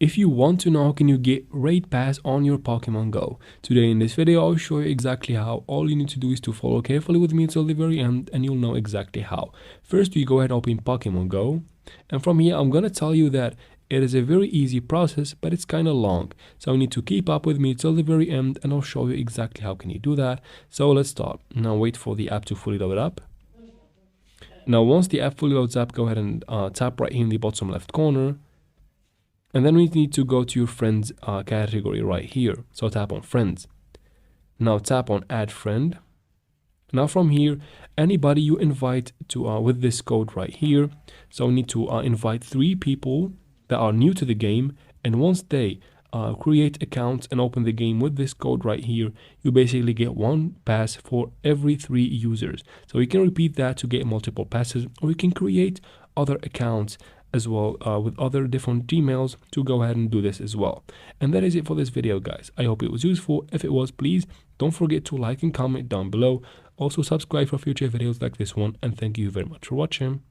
If you want to know how can you get raid pass on your Pokemon Go, today in this video I'll show you exactly how. All you need to do is to follow carefully with me until the very end and you'll know exactly how. First we go ahead and open Pokemon Go, and from here I'm gonna tell you that it is a very easy process, but it's kind of long, so you need to keep up with me till the very end and I'll show you exactly how can you do that. So let's start. Now wait for the app to fully load up. Now once the app fully loads up, go ahead and tap right here in the bottom left corner. And then we need to go to your friends category right here. So tap on friends. Now tap on add friend. Now from here, anybody you invite to with this code right here. So we need to invite 3 people that are new to the game. And once they create accounts and open the game with this code right here, you basically get 1 pass for every 3 users. So you can repeat that to get multiple passes, or you can create other accounts as well with other different Gmails to go ahead and do this as well. And that is it for this video, guys. I hope it was useful. If it was, please don't forget to like and comment down below. Also subscribe for future videos like this one, and thank you very much for watching.